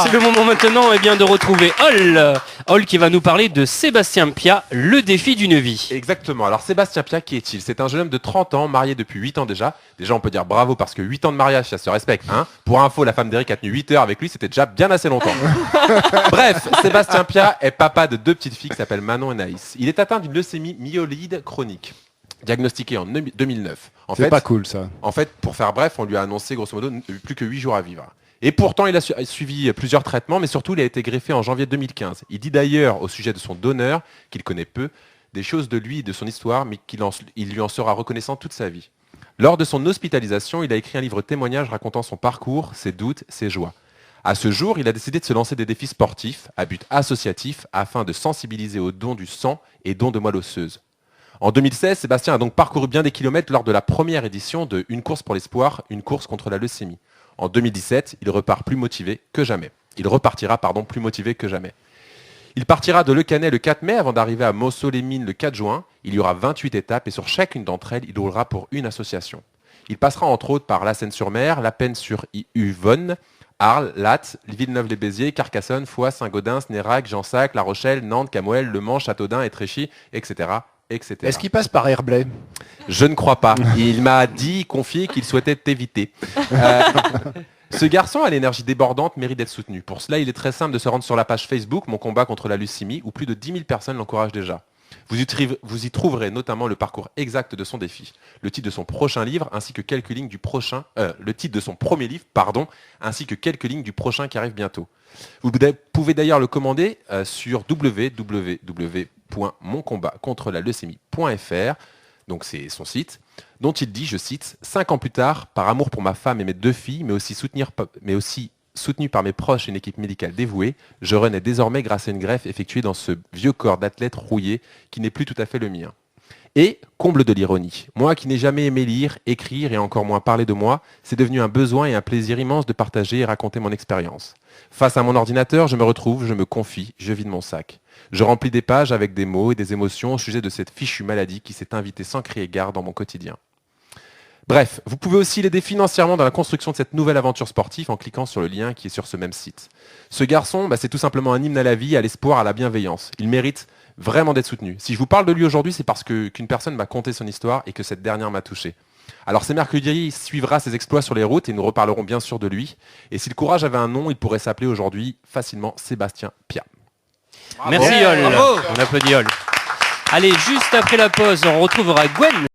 C'est le moment maintenant de retrouver Hall qui va nous parler de Sébastien Piat, le défi d'une vie. Exactement. Alors Sébastien Piat, qui est-il ? C'est un jeune homme de 30 ans, marié depuis 8 ans déjà. Déjà on peut dire bravo parce que 8 ans de mariage, ça se respecte. Hein. Pour info, la femme d'Eric a tenu 8 heures avec lui, c'était déjà bien assez longtemps. Bref, Sébastien Piat est papa de 2 petites filles qui s'appellent Manon et Naïs. Il est atteint d'une leucémie myeloïde chronique, diagnostiquée en 2009. C'est pas cool ça. En fait, pour faire bref, on lui a annoncé grosso modo plus que 8 jours à vivre. Et pourtant, il a suivi plusieurs traitements, mais surtout, il a été greffé en janvier 2015. Il dit d'ailleurs, au sujet de son donneur, qu'il connaît peu, des choses de lui et de son histoire, mais il lui en sera reconnaissant toute sa vie. Lors de son hospitalisation, il a écrit un livre témoignage racontant son parcours, ses doutes, ses joies. À ce jour, il a décidé de se lancer des défis sportifs, à but associatif, afin de sensibiliser aux dons du sang et dons de moelle osseuse. En 2016, Sébastien a donc parcouru bien des kilomètres lors de la première édition de Une course pour l'espoir, une course contre la leucémie. En 2017, il repartira plus motivé que jamais. Il partira de Le Canet le 4 mai avant d'arriver à Mosso-les-Mines le 4 juin. Il y aura 28 étapes et sur chacune d'entre elles, il roulera pour une association. Il passera entre autres par La Seyne-sur-Mer, La Penne-sur-Yvonne, Arles, Lattes, Villeneuve-les-Béziers, Carcassonne, Foix, Saint-Gaudens, Nérac, Jansac, La Rochelle, Nantes, Camoël, Le Mans, Châteaudun, Étréchy, etc. etc. Est-ce qu'il passe par Herblay ? Je ne crois pas. Il m'a confié qu'il souhaitait t'éviter. Ce garçon à l'énergie débordante mérite d'être soutenu. Pour cela, il est très simple de se rendre sur la page Facebook Mon combat contre la leucémie, où plus de 10 000 personnes l'encouragent déjà. Vous y trouverez notamment le parcours exact de son défi, le titre de son prochain livre, ainsi que quelques lignes du prochain, le titre de son premier livre, ainsi que quelques lignes du prochain qui arrive bientôt. Vous pouvez d'ailleurs le commander sur www.moncombatcontrelaleucémie.fr, donc c'est son site, dont il dit, je cite, « 5 ans plus tard, par amour pour ma femme et mes 2 filles, mais aussi soutenu par mes proches et une équipe médicale dévouée, je renais désormais grâce à une greffe effectuée dans ce vieux corps d'athlète rouillé qui n'est plus tout à fait le mien. Et, comble de l'ironie, moi qui n'ai jamais aimé lire, écrire et encore moins parler de moi, c'est devenu un besoin et un plaisir immense de partager et raconter mon expérience. Face à mon ordinateur, je me retrouve, je me confie, je vide mon sac. Je remplis des pages avec des mots et des émotions au sujet de cette fichue maladie qui s'est invitée sans crier gare dans mon quotidien. Bref, vous pouvez aussi l'aider financièrement dans la construction de cette nouvelle aventure sportive en cliquant sur le lien qui est sur ce même site. Ce garçon, c'est tout simplement un hymne à la vie, à l'espoir, à la bienveillance. Il mérite vraiment d'être soutenu. Si je vous parle de lui aujourd'hui, c'est parce qu'une personne m'a conté son histoire et que cette dernière m'a touché. Alors c'est mercredi, il suivra ses exploits sur les routes et nous reparlerons bien sûr de lui. Et si le courage avait un nom, il pourrait s'appeler aujourd'hui facilement Sébastien Piat. Bravo. Merci Hall. On applaudit Hall. Allez, juste après la pause, on retrouvera Gwen.